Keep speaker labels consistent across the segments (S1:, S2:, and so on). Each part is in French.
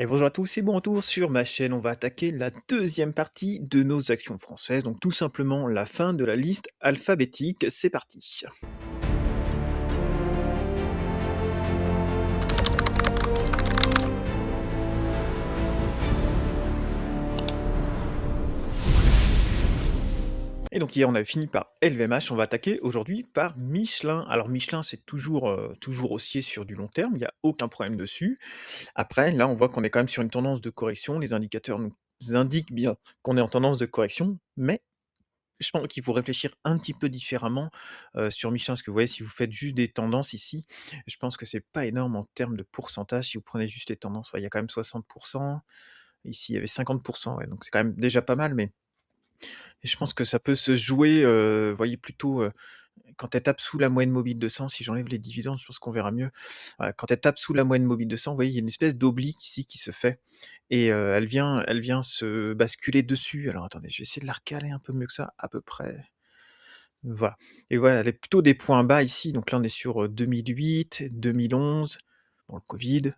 S1: Et bonjour à tous et bon retour sur ma chaîne. On va attaquer la deuxième partie de nos actions françaises, donc tout simplement la fin de la liste alphabétique. C'est parti. Et donc hier on avait fini par LVMH, on va attaquer aujourd'hui par Michelin. Alors Michelin c'est toujours haussier sur du long terme, il n'y a aucun problème dessus. Après là on voit qu'on est quand même sur une tendance de correction, les indicateurs nous indiquent bien qu'on est en tendance de correction, mais je pense qu'il faut réfléchir un petit peu différemment, sur Michelin, parce que vous voyez, si vous faites juste des tendances ici, je pense que c'est pas énorme en termes de pourcentage si vous prenez juste les tendances. Ouais, il y a quand même 60. Ici, il y avait 50. Ouais, donc c'est quand même déjà pas mal, mais je pense que ça peut se jouer, vous voyez, plutôt, quand elle tape sous la moyenne mobile de 200, si j'enlève les dividendes, je pense qu'on verra mieux. Voilà, quand elle tape sous la moyenne mobile de 200, vous voyez, il y a une espèce d'oblique ici qui se fait et elle vient se basculer dessus. Alors attendez, je vais essayer de la recaler un peu mieux que ça, à peu près. Voilà et voilà, elle est plutôt des points bas ici, donc là on est sur, 2008, 2011, bon le covid,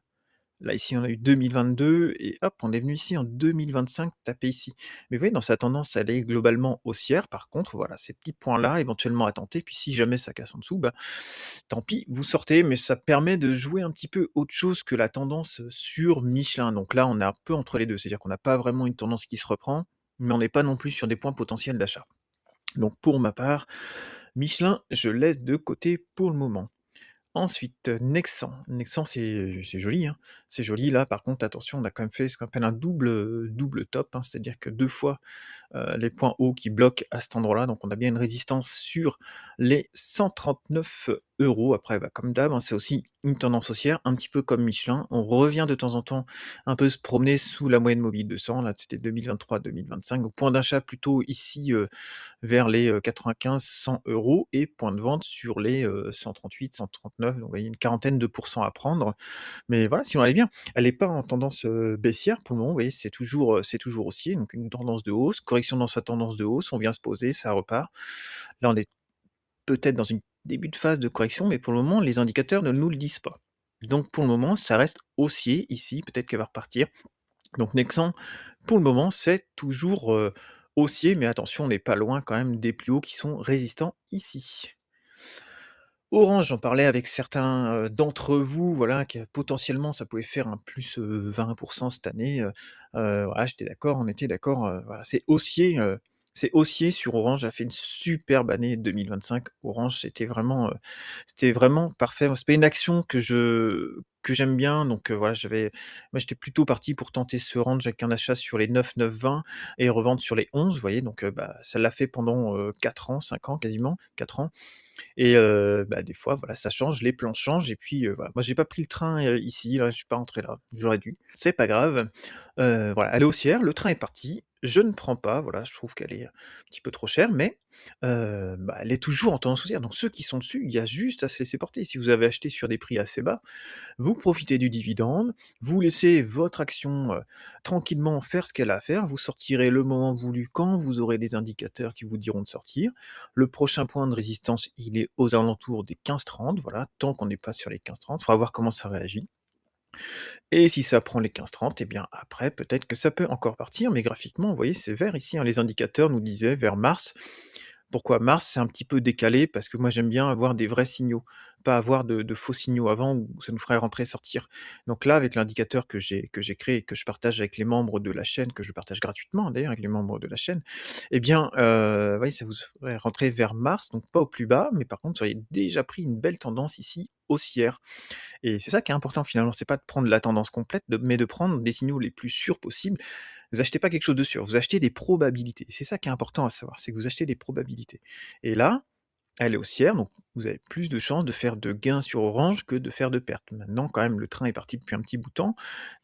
S1: là ici on a eu 2022 et hop, on est venu ici en 2025 taper ici. Mais vous voyez dans sa tendance, elle est globalement haussière, par contre voilà, ces petits points-là éventuellement à tenter, puis si jamais ça casse en dessous, bah, tant pis, vous sortez, mais ça permet de jouer un petit peu autre chose que la tendance, sur Michelin. Donc là, on est un peu entre les 2, c'est-à-dire qu'on n'a pas vraiment une tendance qui se reprend, mais on n'est pas non plus sur des points potentiels d'achat. Donc pour ma part, Michelin, je laisse de côté pour le moment. Ensuite, Nexan. Nexan, c'est joli, hein. C'est joli. Là, par contre, attention, on a quand même fait ce qu'on appelle un double top, hein, c'est-à-dire que 2 fois les points hauts qui bloquent à cet endroit-là. Donc on a bien une résistance sur les 139 euros. Après, bah, comme d'hab, hein, c'est aussi une tendance haussière, un petit peu comme Michelin. On revient de temps en temps un peu se promener sous la moyenne mobile 200. Là, c'était 2023-2025. Donc point d'achat plutôt ici vers les 95-100 euros et point de vente sur les 138-139. Donc vous voyez une quarantaine de pourcents à prendre. Mais voilà, si on allait bien. Elle n'est pas en tendance, baissière pour le moment, vous voyez, c'est toujours haussier, donc une tendance de hausse, correction dans sa tendance de hausse, on vient se poser, ça repart. Là, on est peut-être dans une début de phase de correction, mais pour le moment, les indicateurs ne nous le disent pas. Donc pour le moment, ça reste haussier ici, peut-être qu'elle va repartir. Donc Nexan, pour le moment, c'est toujours, haussier, mais attention, on n'est pas loin quand même des plus hauts qui sont résistants ici. Orange, j'en parlais avec certains, d'entre vous, voilà, que potentiellement ça pouvait faire un plus, 20 cette année, voilà, j'étais d'accord, on était d'accord, voilà, c'est haussier sur Orange, a fait une superbe année 2025. Orange, c'était vraiment parfait. Moi, c'est pas une action que j'aime bien, donc voilà, moi, j'étais plutôt parti pour tenter ce range avec un achat sur les 9-9-20 et revendre sur les 11, vous voyez? Donc bah, ça l'a fait pendant, 4 ans, 5 ans quasiment, 4 ans. Et bah, des fois, voilà, ça change, les plans changent et puis, voilà. Moi, j'ai pas pris le train, ici, là, je suis pas rentré là, j'aurais dû. C'est pas grave, voilà, elle est haussière, le train est parti, je ne prends pas, voilà, je trouve qu'elle est un petit peu trop chère, mais bah, elle est toujours en tendance haussière, donc ceux qui sont dessus, il y a juste à se laisser porter. Si vous avez acheté sur des prix assez bas, vous profitez du dividende, vous laissez votre action, tranquillement faire ce qu'elle a à faire, vous sortirez le moment voulu quand vous aurez des indicateurs qui vous diront de sortir. Le prochain point de résistance, il est aux alentours des 15-30, voilà, tant qu'on n'est pas sur les 15-30, faudra voir comment ça réagit et si ça prend les 15-30, et bien après peut-être que ça peut encore partir, mais graphiquement, vous voyez, c'est vert ici, hein. Les indicateurs nous disaient vers mars. Pourquoi mars? C'est un petit peu décalé parce que moi j'aime bien avoir des vrais signaux, pas avoir de faux signaux avant où ça nous ferait rentrer sortir. Donc là, avec l'indicateur que j'ai créé et que je partage avec les membres de la chaîne, que je partage gratuitement d'ailleurs avec les membres de la chaîne, eh bien, oui, ça vous ferait rentrer vers mars, donc pas au plus bas, mais par contre, vous auriez déjà pris une belle tendance ici haussière. Et c'est ça qui est important finalement, c'est pas de prendre la tendance complète, mais de prendre des signaux les plus sûrs possibles. Vous achetez pas quelque chose de sûr, vous achetez des probabilités. C'est ça qui est important à savoir, c'est que vous achetez des probabilités. Et là, elle est haussière, donc vous avez plus de chances de faire de gains sur Orange que de faire de pertes. Maintenant, quand même, le train est parti depuis un petit bout de temps,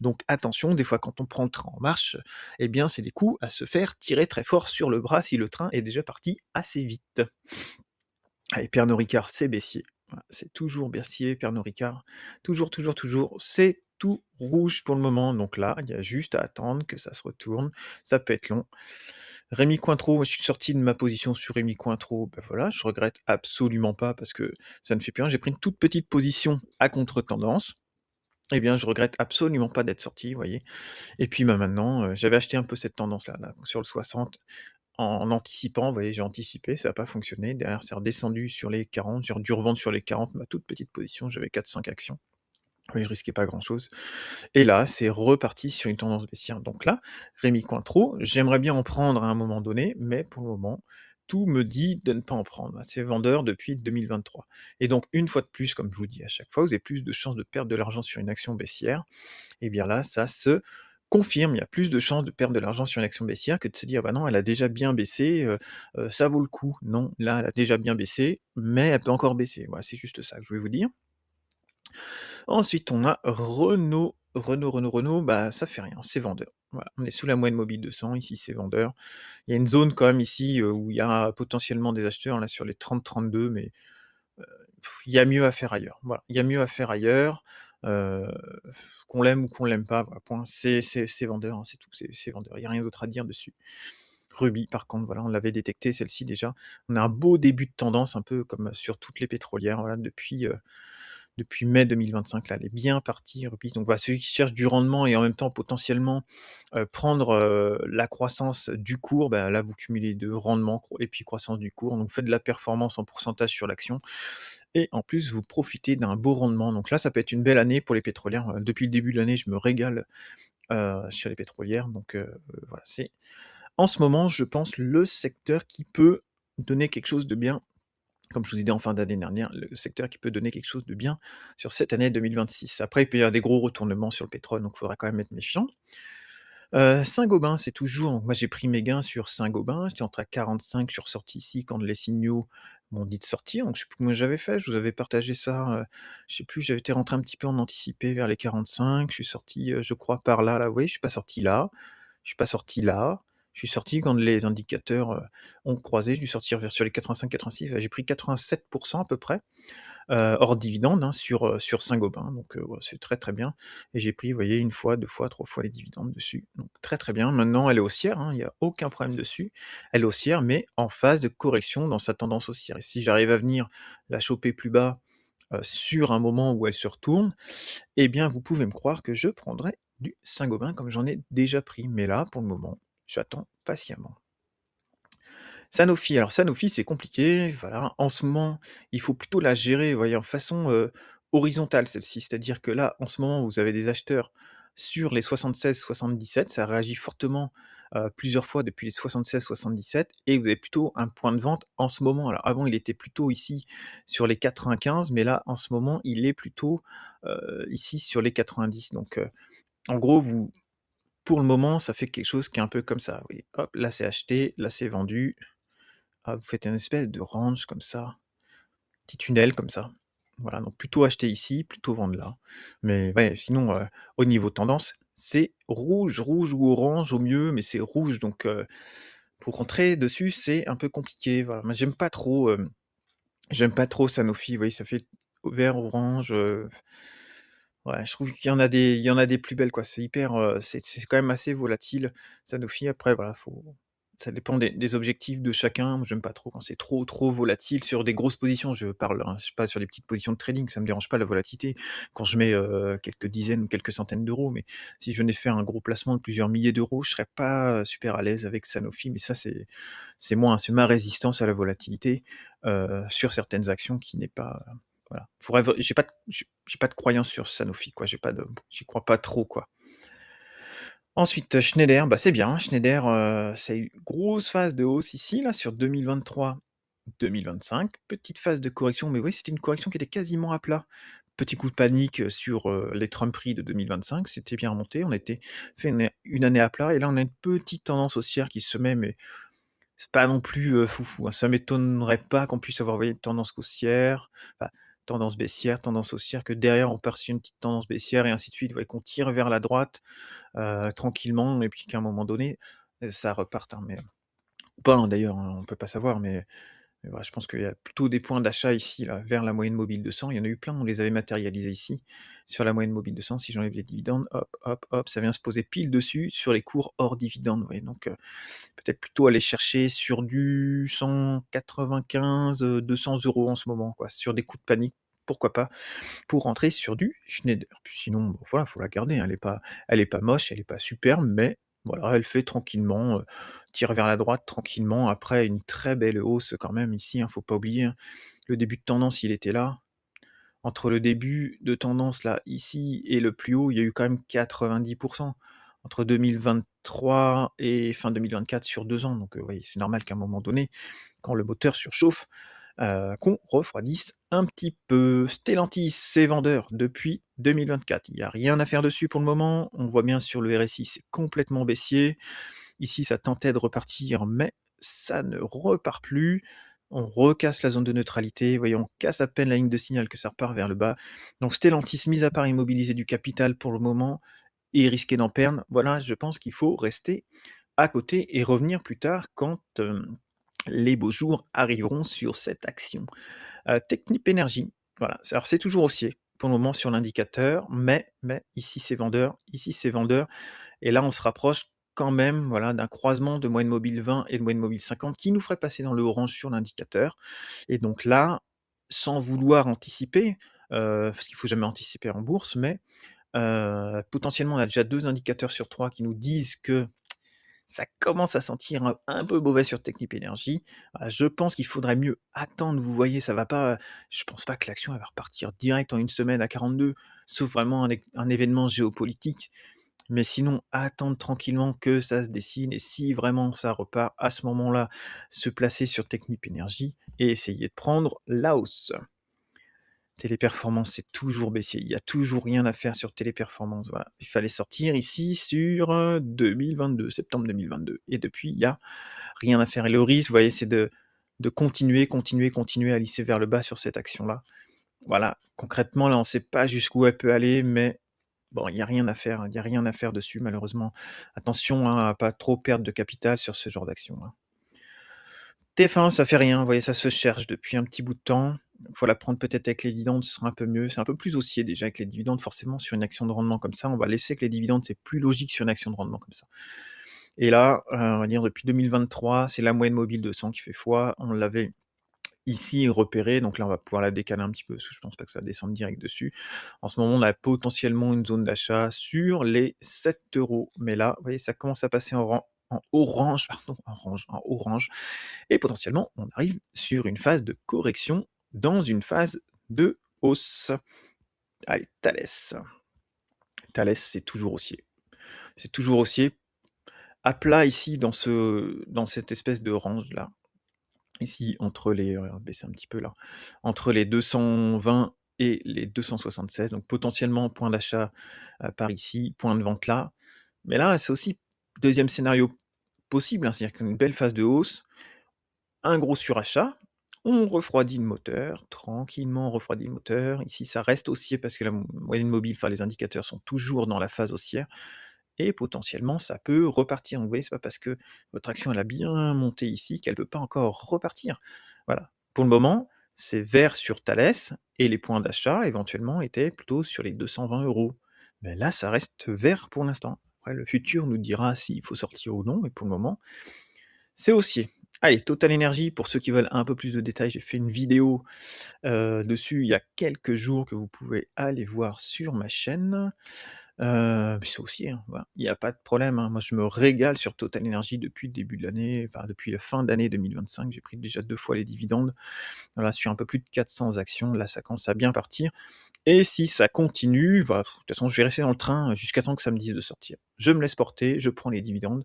S1: donc attention, des fois quand on prend le train en marche, eh bien c'est des coups à se faire tirer très fort sur le bras si le train est déjà parti assez vite. Et Pernod Ricard, c'est baissier. Voilà, c'est toujours baissier, Pernod Ricard. Toujours, toujours, toujours. C'est tout rouge pour le moment. Donc là, il y a juste à attendre que ça se retourne. Ça peut être long. Rémi Cointreau, moi je suis sorti de ma position sur Rémi Cointreau. Ben voilà, je regrette absolument pas parce que ça ne fait plus rien. J'ai pris une toute petite position à contre-tendance. Eh bien, je regrette absolument pas d'être sorti, vous voyez? Et puis, bah, maintenant, j'avais acheté un peu cette tendance-là, là, sur le 60 en anticipant, vous voyez? J'ai anticipé, ça a pas fonctionné. Derrière, c'est redescendu sur les 40, j'ai dû revendre sur les 40 ma toute petite position, j'avais 4-5 actions. Oui, je risquais pas grand-chose et là, c'est reparti sur une tendance baissière. Donc là, Rémi Cointreau, j'aimerais bien en prendre à un moment donné, mais pour le moment, tout me dit de ne pas en prendre. C'est vendeur depuis 2023 et donc une fois de plus, comme je vous dis à chaque fois, vous avez plus de chances de perdre de l'argent sur une action baissière et bien là, ça se confirme. Il y a plus de chances de perdre de l'argent sur une action baissière que de se dire: «Bah non, elle a déjà bien baissé, ça vaut le coup». Non, là, elle a déjà bien baissé, mais elle peut encore baisser. Voilà, c'est juste ça que je voulais vous dire. Ensuite, on a Renault, bah, ça fait rien, c'est vendeur. Voilà, on est sous la moyenne mobile 200, ici c'est vendeur. Il y a une zone quand même ici, où il y a potentiellement des acheteurs, là, sur les 30-32, mais il y a mieux à faire ailleurs. Voilà, il y a mieux à faire ailleurs, heu, qu'on l'aime ou qu'on l'aime pas, voilà, point. C'est vendeur, hein, c'est tout, c'est vendeur. Il y a rien d'autre à dire dessus. Ruby, par contre, voilà, on l'avait détecté celle-ci déjà. On a un beau début de tendance, un peu comme sur toutes les pétrolières, voilà, depuis mai 2025, là, elle est bien partie, Ruby. Donc voilà, ceux qui cherchent du rendement et en même temps potentiellement, prendre, la croissance du cours, bah, là vous cumulez 2, rendement et puis croissance du cours. Donc vous faites de la performance en pourcentage sur l'action et en plus vous profitez d'un beau rendement. Donc là, ça peut être une belle année pour les pétrolières. Depuis le début de l'année, je me régale, sur les pétrolières. Donc voilà, c'est en ce moment, je pense, le secteur qui peut donner quelque chose de bien, comme je vous ai dit en fin d'année dernière, le secteur qui peut donner quelque chose de bien sur cette année 2026. Après, il peut y avoir des gros retournements sur le pétrole, donc il faudra quand même être méfiant. Saint-Gobain, c'est toujours moi j'ai pris mes gains sur Saint-Gobain, j'étais entre à 45, je suis ressorti ici quand les signaux m'ont dit de sortir, donc je sais plus combien j'avais fait, je vous avais partagé ça, je sais plus, j'avais été rentré un petit peu en anticipé vers les 45, je suis sorti, je crois par là, là, vous voyez, je suis pas sorti là, je suis pas sorti là, je suis sorti quand les indicateurs, ont croisé, je dû sortir vers sur les 85-86, j'ai pris 87 à peu près, hors dividende, hein, sur Saint-Gobain, donc ouais, c'est très, très bien et j'ai pris, vous voyez, 1 fois, 2 fois, 3 fois les dividendes dessus, donc très, très bien. Maintenant, elle est haussière, hein, il y a aucun problème dessus. Elle est haussière, mais en phase de correction dans sa tendance haussière et si j'arrive à venir la choper plus bas, sur un moment où elle se retourne, eh bien, vous pouvez me croire que je prendrai du Saint-Gobain comme j'en ai déjà pris, mais là, pour le moment, j'attends patiemment. Sanofi, alors Sanofi, c'est compliqué, voilà. En ce moment, il faut plutôt la gérer, vous voyez, en façon, horizontale celle-ci. C'est-à-dire que là, en ce moment, vous avez des acheteurs sur les 76-77, ça réagit fortement, plusieurs fois depuis les 76-77 et vous avez plutôt un point de vente en ce moment. Alors avant, il était plutôt ici sur les 95, mais là, en ce moment, il est plutôt, ici sur les 90. Donc, en gros, vous pour le moment, ça fait quelque chose qui est un peu comme ça, oui. Hop, là c'est acheté, là c'est vendu. Ah, vous faites une espèce de range comme ça, petit tunnel comme ça. Voilà, donc plutôt acheter ici, plutôt vendre là. Mais ouais, sinon, au niveau tendance, c'est rouge, rouge ou orange au mieux, mais c'est rouge donc pour rentrer dessus, c'est un peu compliqué, voilà. Moi, j'aime pas trop Sanofi, vous voyez, ça fait vert, orange, ouais, je trouve qu'il y en a des plus belles, quoi. C'est hyper, c'est quand même assez volatile, Sanofi. Après voilà, ça dépend des objectifs de chacun. Moi, j'aime pas trop quand c'est trop, trop volatile sur des grosses positions, je parle, hein. Je sais pas sur des petites positions de trading, ça me dérange pas la volatilité. Quand je mets, quelques dizaines ou quelques centaines d'euros, mais si je venais faire un gros placement de plusieurs milliers d'euros, je serais pas, super à l'aise avec Sanofi, mais ça, c'est moi, hein, c'est ma résistance à la volatilité, sur certaines actions qui n'est pas, voilà. Faudrait v j'ai pas de croyance sur Sanofi, quoi, j'y crois pas trop, quoi. Ensuite, Schneider, bah, c'est bien, Schneider, ça a eu une grosse phase de hausse ici, là, sur 2023-2025. Petite phase de correction, mais oui, c'était une correction qui était quasiment à plat. Petit coup de panique, sur, les trumperies de 2025, c'était bien remonté. On était fait une année à plat et là, on a une petite tendance haussière qui se met, mais c'est pas non plus, foufou, hein. Ça m'étonnerait pas qu'on puisse avoir, vous voyez, une tendance haussière, enfin, tendance baissière, tendance haussière, que derrière on parte sur une petite tendance baissière et ainsi de suite. Vous voyez, qu'on tire vers la droite, tranquillement et puis qu'à un moment donné, ça reparte, hein, mais ou pas, hein, d'ailleurs, hein, on peut pas savoir, mais voilà, je pense qu'il y a plutôt des points d'achat ici, là, vers la moyenne mobile 200. Il y en a eu plein, on les avait matérialisés ici, sur la moyenne mobile 200. Si j'enlève les dividendes, hop, hop, hop, ça vient se poser pile dessus sur les cours hors dividendes, vous voyez? Donc peut-être plutôt aller chercher sur du 195, 200 € en ce moment, quoi, sur des coups de panique. pourquoi pas pour rentrer sur du Schneider. Puis sinon, bon voilà, faut la garder, hein, elle est pas moche, elle est pas superbe, mais voilà, elle fait tranquillement, tire vers la droite tranquillement après une très belle hausse quand même ici, hein, faut pas oublier, hein. Le début de tendance, il était là. Entre le début de tendance là, ici et le plus haut, il y a eu quand même 90. Entre 2023 et fin 2024 sur 2 ans, donc oui, c'est normal qu'à un moment donné, quand le moteur surchauffe, qu'on refroidisse un petit peu. Stellantis, c'est vendeur depuis 2024. Il n'y a rien à faire dessus pour le moment. On voit bien sur le RSI, c'est complètement baissier. Ici, ça tentait de repartir, mais ça ne repart plus. On recasse la zone de neutralité. Vous voyez, on casse à peine la ligne de signal que ça repart vers le bas. Donc Stellantis, mis à part immobiliser du capital pour le moment et risquer d'en perdre, voilà, je pense qu'il faut rester à côté et revenir plus tard quand les beaux jours arriveront sur cette action. Technip Energies, voilà, alors c'est toujours haussier pour le moment sur l'indicateur, mais ici c'est vendeur, ici c'est vendeur, et là on se rapproche quand même voilà, d'un croisement de moyenne mobile 20 et de moyenne mobile 50 qui nous ferait passer dans le orange sur l'indicateur. Et donc là, sans vouloir anticiper, parce qu'il ne faut jamais anticiper en bourse, mais potentiellement on a déjà 2 indicateurs sur 3 qui nous disent que ça commence à sentir un peu mauvais sur Technip Energies. Je pense qu'il faudrait mieux attendre, vous voyez, ça va pas, je pense pas que l'action elle va repartir direct en une semaine à 42, sauf vraiment un événement géopolitique. Mais sinon, attendre tranquillement que ça se dessine et si vraiment ça repart, à ce moment-là, se placer sur Technip Energies et essayer de prendre la hausse. Téléperformance, c'est toujours baissier. Il y a toujours rien à faire sur Téléperformance. Voilà. Il fallait sortir ici sur 2022, septembre 2022. Et depuis, il y a rien à faire. Et le risque, vous voyez, c'est de continuer à lisser vers le bas sur cette action-là. Voilà. Concrètement, là, on ne sait pas jusqu'où elle peut aller, mais bon, il y a rien à faire. Il y a rien à faire dessus, malheureusement. Attention, hein, à pas trop perdre de capital sur ce genre d'action, hein. TF1, ça fait rien, vous voyez, ça se cherche depuis un petit bout de temps. Il faut la prendre peut-être avec les dividendes, ce sera un peu mieux. C'est un peu plus haussier déjà avec les dividendes, forcément, sur une action de rendement comme ça. On va laisser que les dividendes, c'est plus logique sur une action de rendement comme ça. Et là, on va dire depuis 2023, c'est la moyenne mobile 200 qui fait foi. On l'avait ici repéré, donc là, on va pouvoir la décaler un petit peu, parce que je pense pas que ça descende direct dessus. En ce moment, on a potentiellement une zone d'achat sur les 7 euros. Mais là, vous voyez, ça commence à passer en orange, pardon, en orange. Et potentiellement, on arrive sur une phase de correction dans une phase de hausse. Allez, Thales. Thales, c'est toujours haussier. C'est toujours haussier. À plat ici, dans cette espèce de range là. Ici, entre les, baisser un petit peu là, entre les 220 et les 276. Donc potentiellement point d'achat par ici, point de vente là. Mais là, c'est aussi deuxième scénario possible, hein, c'est-à-dire qu'une belle phase de hausse, un gros surachat, on refroidit le moteur, tranquillement on refroidit le moteur. Ici, ça reste haussier parce que la moyenne mobile, enfin les indicateurs sont toujours dans la phase haussière et potentiellement ça peut repartir. Donc vous voyez, c'est pas parce que votre action elle a bien monté ici qu'elle peut pas encore repartir. Voilà. Pour le moment, c'est vert sur Thales et les points d'achat éventuellement étaient plutôt sur les 220 euros. Mais là, ça reste vert pour l'instant. Après, le futur nous dira s'il faut sortir ou non, mais pour le moment, c'est haussier. Allez, Total Energy, pour ceux qui veulent un peu plus de détails, j'ai fait une vidéo dessus il y a quelques jours que vous pouvez aller voir sur ma chaîne. Puis c'est haussier, hein, voilà, il y a pas de problème, hein. Moi, je me régale sur Total Energy depuis le début de l'année, enfin depuis la fin d'année 2025. J'ai pris déjà 2 fois les dividendes. Voilà, sur un peu plus de 400 actions, là, ça commence à bien partir. Et si ça continue, bah, de toute façon, je vais rester dans le train jusqu'à temps que ça me dise de sortir. Je me laisse porter, je prends les dividendes,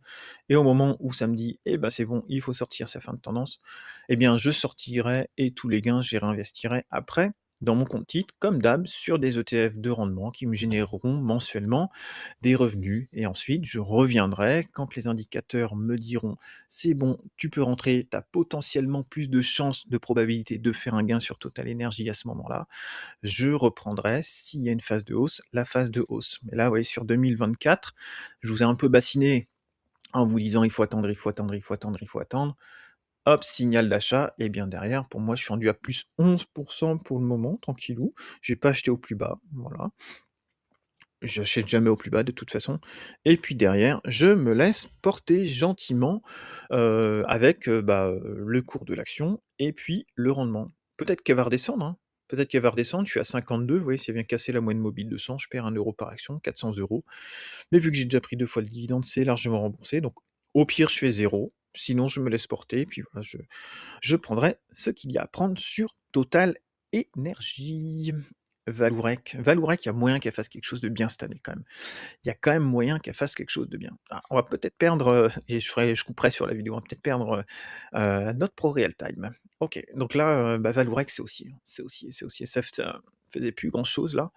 S1: et au moment où ça me dit: «Eh ben, c'est bon, il faut sortir, c'est fin de tendance», eh bien, je sortirai et tous les gains, je les réinvestirai après dans mon compte titre, comme d'hab, sur des ETF de rendement qui me généreront mensuellement des revenus. Et ensuite, je reviendrai quand les indicateurs me diront: «C'est bon, tu peux rentrer, tu as potentiellement plus de chances, de probabilité de faire un gain sur Total Energy à ce moment-là». Je reprendrai, s'il y a une phase de hausse, la phase de hausse. Mais là, vous voyez, sur 2024, je vous ai un peu bassiné en vous disant: «Il faut attendre, il faut attendre, il faut attendre, il faut attendre». Hop, signal d'achat et bien derrière, pour moi, je suis rendu à plus 11 pour le moment, tranquillou. J'ai pas acheté au plus bas, voilà. J'achète jamais au plus bas de toute façon. Et puis derrière, je me laisse porter gentiment, avec, le cours de l'action et puis le rendement. Peut-être qu'elle va redescendre, hein, peut-être qu'elle va redescendre, je suis à 52, vous voyez, si elle vient casser la moyenne mobile de 100, je perds 1 € par action, 400 €. Mais vu que j'ai déjà pris 2 fois le dividende, c'est largement remboursé, donc au pire, je fais 0, sinon je me laisse porter, et puis voilà, je prendrai ce qu'il y a à prendre sur Total Énergie. Valourec, il y a moyen qu'elle fasse quelque chose de bien cette année quand même. Il y a quand même moyen qu'elle fasse quelque chose de bien. Ah, on va peut-être perdre, et je couperai sur la vidéo, on va peut-être perdre, notre pro real time. OK, donc là, bah, Valourec, c'est haussier, ça faisait plus grand chose là,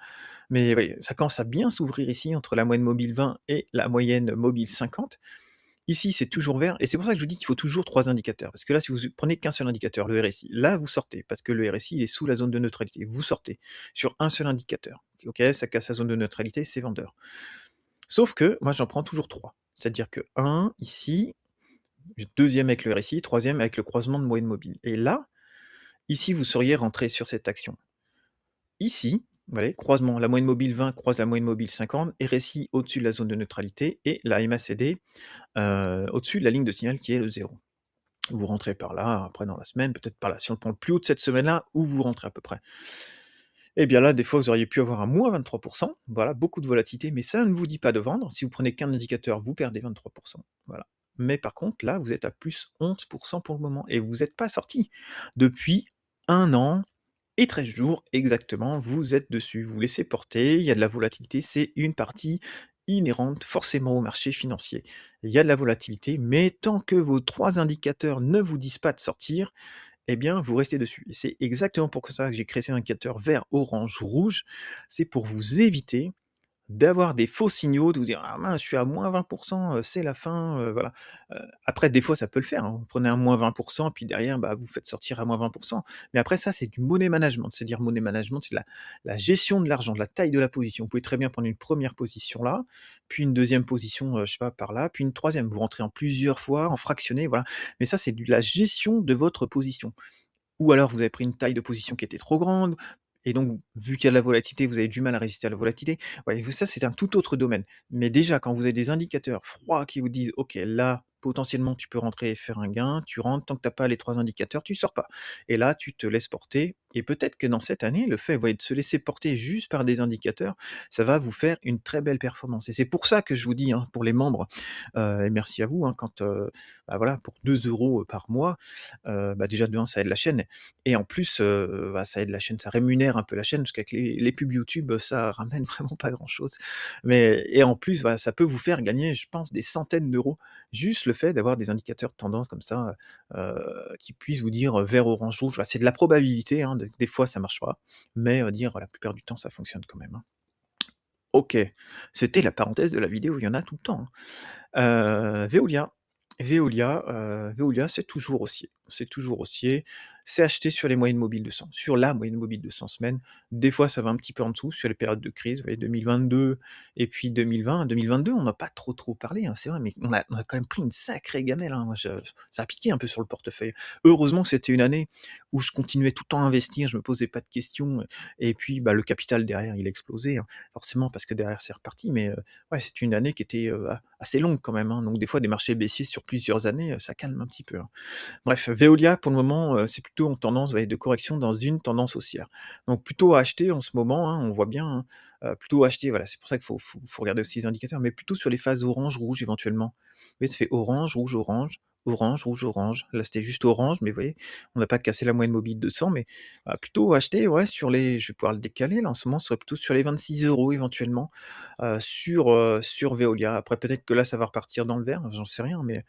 S1: mais oui, ça commence à bien s'ouvrir ici entre la moyenne mobile 20 et la moyenne mobile 50. Ici, c'est toujours vert et c'est pour ça que je vous dis qu'il faut toujours 3 indicateurs. Parce que là, si vous prenez qu'un seul indicateur, le RSI, là, vous sortez parce que le RSI, il est sous la zone de neutralité. Vous sortez sur un seul indicateur. OK, ça casse la zone de neutralité, c'est vendeur. Sauf que moi, j'en prends toujours 3. C'est-à-dire que un ici, deuxième avec le RSI, troisième avec le croisement de moyenne mobile. Et là, ici, vous seriez rentré sur cette action. Ici, vous voyez, croisement, la moyenne mobile 20 croise la moyenne mobile 50, RSI au-dessus de la zone de neutralité et la MACD au-dessus de la ligne de signal qui est le 0. Vous rentrez par là, après dans la semaine, peut-être par là. Si on prend le plus haut de cette semaine-là, où vous rentrez à peu près. Et bien là, des fois, vous auriez pu avoir un moins 23%, voilà, beaucoup de volatilité, mais ça ne vous dit pas de vendre. Si vous prenez qu'un indicateur, vous perdez 23%, voilà. Mais par contre, là, vous êtes à plus 11% pour le moment, et vous n'êtes pas sorti. Depuis 1 an et 13 jours exactement, vous êtes dessus, vous laissez porter, il y a de la volatilité, c'est une partie inhérente forcément au marché financier. Il y a de la volatilité, mais tant que vos 3 indicateurs ne vous disent pas de sortir, eh bien, vous restez dessus. Et c'est exactement pour ça que j'ai créé ces indicateurs vert, orange, rouge. C'est pour vous éviter d'avoir des faux signaux, de vous dire: «Ah mince, je suis à moins 20%, c'est la fin», voilà. Après des fois ça peut le faire, hein. Vous prenez un moins 20%, puis derrière, bah, vous faites sortir à moins 20%. Mais après ça, c'est du money management. C'est-à-dire money management, c'est la gestion de l'argent, de la taille de la position. Vous pouvez très bien prendre une première position là, puis une deuxième position, je sais pas, par là, puis une troisième. Vous rentrez en plusieurs fois, en fractionné, voilà. Mais ça, c'est de la gestion de votre position. Ou alors vous avez pris une taille de position qui était trop grande, et donc vu qu'il y a de la volatilité, vous avez du mal à résister à la volatilité. Ouais, ça c'est un tout autre domaine. Mais déjà quand vous avez des indicateurs froids qui vous disent: «OK, là, potentiellement tu peux rentrer et faire un gain», tu rentres, tant que tu as pas les 3 indicateurs, tu sors pas. Et là, tu te laisses porter, et peut-être que dans cette année, le fait, de se laisser porter juste par des indicateurs, ça va vous faire une très belle performance. Et c'est pour ça que je vous dis, hein, pour les membres, et merci à vous, hein, quand, bah, voilà, pour 2 € par mois, bah, déjà de 1 ça aide la chaîne, et en plus, bah, ça aide la chaîne, ça rémunère un peu la chaîne, parce qu'avec les pubs YouTube, ça ramène vraiment pas grand-chose. Mais et en plus, voilà, ça peut vous faire gagner, je pense, des centaines d'euros, juste le fait d'avoir des indicateurs de tendance comme ça, qui puissent vous dire, vert, orange, rouge. Bah, c'est de la probabilité, hein, des fois ça marche pas, mais dire la plupart du temps ça fonctionne quand même, hein. OK, c'était la parenthèse de la vidéo, il y en a tout le temps, hein. Veolia. Veolia, c'est toujours haussier. C'est toujours haussier. C'est acheté sur les moyennes mobiles de 100, sur la moyenne mobile de 100 semaines. Des fois, ça va un petit peu en dessous sur les périodes de crise, vous voyez 2022 et puis 2020. 2022, on n'a pas trop parlé, hein, c'est vrai, mais on a quand même pris une sacrée gamelle, hein. Moi, ça a piqué un peu sur le portefeuille. Heureusement, c'était une année où je continuais tout le temps à investir, je me posais pas de questions, et puis, bah, le capital derrière, il a explosé, hein, forcément parce que derrière, c'est reparti, mais ouais, c'est une année qui était, assez longue quand même, hein, donc des fois des marchés baissiers sur plusieurs années, ça calme un petit peu, hein. Bref, Veolia pour le moment, c'est plutôt en tendance, de correction dans une tendance haussière. Donc plutôt à acheter en ce moment, hein, on voit bien, hein, plutôt à acheter, voilà, c'est pour ça qu'il faut regarder aussi les indicateurs, mais plutôt sur les phases orange, rouge éventuellement. Vous voyez, ça fait orange, rouge, orange, orange, rouge, orange. Là, c'était juste orange, mais vous voyez, on n'a pas cassé la moyenne mobile de 100, mais plutôt acheter, ouais, sur les, je vais pouvoir le décaler là en ce moment, ce serait plutôt sur les 26 € éventuellement, sur Veolia. Après peut-être que là, ça va repartir dans le vert, j'en sais rien, mais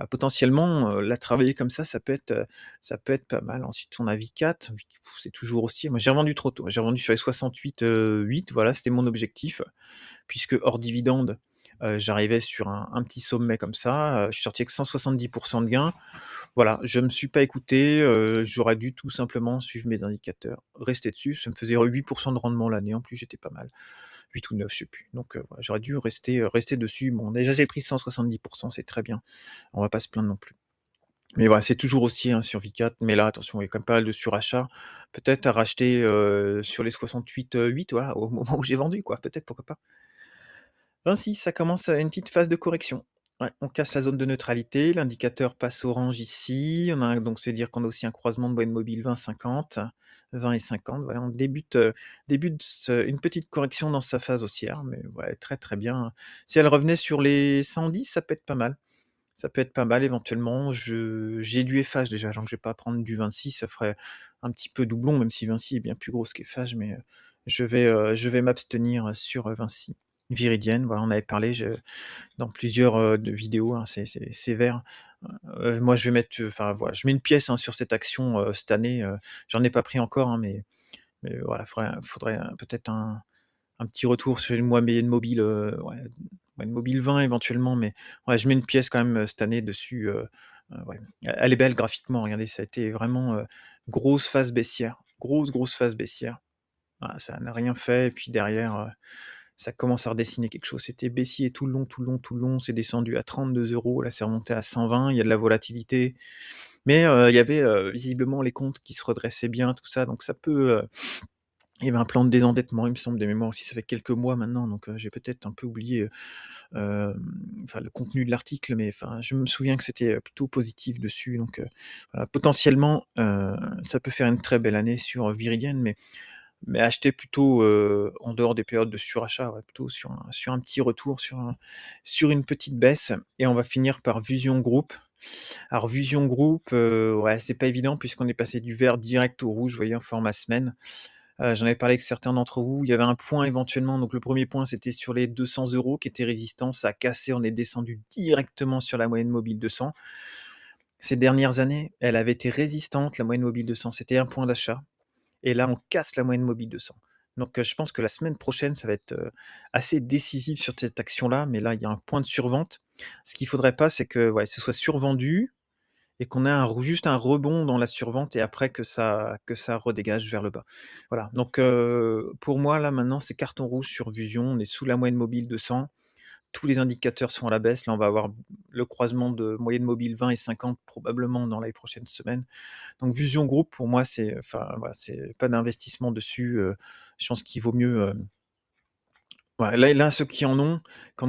S1: potentiellement, la travailler comme ça peut être pas mal. Ensuite, on a Vicat, c'est toujours aussi, moi j'ai revendu trop tôt, j'ai revendu sur les 68, 8, voilà, c'était mon objectif, puisque hors dividende, j'arrivais sur un petit sommet comme ça, je suis sorti avec 170 de gain. Voilà, je me suis pas écouté, j'aurais dû tout simplement suivre mes indicateurs, rester dessus, ça me faisait 8 de rendement l'année, en plus j'étais pas mal. 8 ou 9, je sais plus, donc voilà, j'aurais dû rester dessus. Bon, déjà j'ai pris 170, c'est très bien, on va pas se plaindre non plus. Mais voilà, c'est toujours haussier, hein, sur Vicat, mais là attention, il y a quand même pas mal de surachat. Peut-être à racheter, sur les 68, 8, voilà, au moment où j'ai vendu quoi, peut-être, pourquoi pas. Vinci, ça commence à une petite phase de correction. Ouais, on casse la zone de neutralité, l'indicateur passe orange ici, on a donc c'est dire qu'on a aussi un croisement de moyenne mobile 20-50, 20 et 50, voilà, on débute une petite correction dans sa phase haussière, mais ouais, très, très bien. Si elle revenait sur les 110, ça peut être pas mal. Ça peut être pas mal éventuellement. J'ai du FH déjà, donc je vais pas prendre du 26, ça ferait un petit peu doublon, même si Vinci est bien plus grosse qu'FH, mais je vais m'abstenir sur, Vinci. Viridienne, voilà, on avait parlé, dans plusieurs, de vidéos, hein, c'est vert. Moi je vais mettre, enfin voilà, je mets une pièce, hein, sur cette action, cette année, j'en ai pas pris encore, hein, mais voilà, faudrait, peut-être un petit retour sur une moyenne mobile, ouais, moyenne mobile 20 éventuellement, mais ouais, je mets une pièce quand même, cette année dessus, ouais. Elle est belle graphiquement, regardez, ça a été vraiment, grosse phase baissière, grosse phase baissière. Voilà, ça n'a rien fait et puis derrière, ça commence à redessiner quelque chose. C'était baissier tout le long, tout le long, tout le long, c'est descendu à 32 €, là c'est remonté à 120, il y a de la volatilité, mais il y avait, visiblement les comptes qui se redressaient bien, tout ça, donc ça peut, il y avait un plan de désendettement, il me semble, de mémoire aussi, ça fait quelques mois maintenant, donc j'ai peut-être un peu oublié, enfin le contenu de l'article, mais enfin je me souviens que c'était, plutôt positif dessus, donc voilà, potentiellement, ça peut faire une très belle année sur, Viridienne, mais acheter plutôt, en dehors des périodes de surachat, ouais, plutôt sur un petit retour, sur une petite baisse et on va finir par Vusion Group. Alors Vusion Group, ouais, c'est pas évident puisqu'on est passé du vert direct au rouge, vous voyez, en format semaine. J'en avais parlé avec certains d'entre vous. Il y avait un point éventuellement, donc le premier point, c'était sur les 200 € qui était résistant. Ça a cassé, on est descendu directement sur la moyenne mobile 200. Ces dernières années, elle avait été résistante, la moyenne mobile 200, c'était un point d'achat et là, on casse la moyenne mobile 200. Donc je pense que la semaine prochaine, ça va être, assez décisif sur cette action-là, mais là, il y a un point de survente. Ce qu'il faudrait pas, c'est que, ouais, ce soit survendu et qu'on ait juste un rebond dans la survente et après que ça redégage vers le bas. Voilà, donc pour moi, là, maintenant, c'est carton rouge sur Vusion. On est sous la moyenne mobile 200. Tous les indicateurs sont à la baisse. Là, on va avoir le croisement de moyenne mobile 20 et 50 probablement dans les prochaines semaines. Donc Vusion Group, pour moi, c'est enfin, voilà, c'est pas d'investissement dessus, je pense qu'il vaut mieux, ouais, là, ceux qui en ont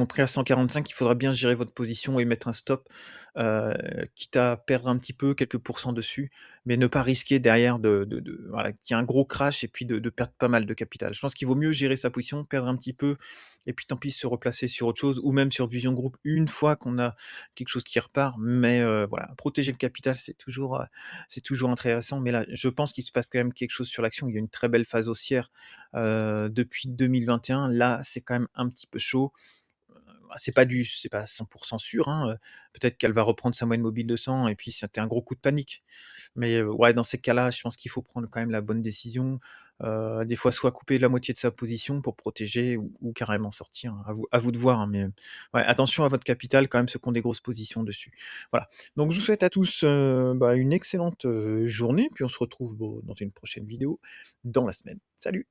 S1: pris à 145, il faudra bien gérer votre position et mettre un stop, heu, quitte à perdre un petit peu, quelques pourcents dessus, mais ne pas risquer derrière de voilà, qu'il y ait un gros crash et puis de perdre pas mal de capital. Je pense qu'il vaut mieux gérer sa position, perdre un petit peu et puis tant pis se replacer sur autre chose ou même sur Vision Group une fois qu'on a quelque chose qui repart, mais voilà, protéger le capital, c'est toujours intéressant, mais là, je pense qu'il se passe quand même quelque chose sur l'action. Il y a une très belle phase haussière, depuis 2021. Là, c'est quand même un petit peu chaud. C'est pas 100 sûr, hein, peut-être qu'elle va reprendre sa moyenne mobile de 100 et puis c'était un gros coup de panique. Mais, ouais, dans ces cas-là, je pense qu'il faut prendre quand même la bonne décision. Des fois, soit couper la moitié de sa position pour protéger ou carrément sortir, hein. À vous de voir, hein, mais, ouais, attention à votre capital quand même, ceux qui ont des grosses positions dessus. Voilà. Donc je vous souhaite à tous, une excellente, journée, puis on se retrouve, dans une prochaine vidéo dans la semaine. Salut!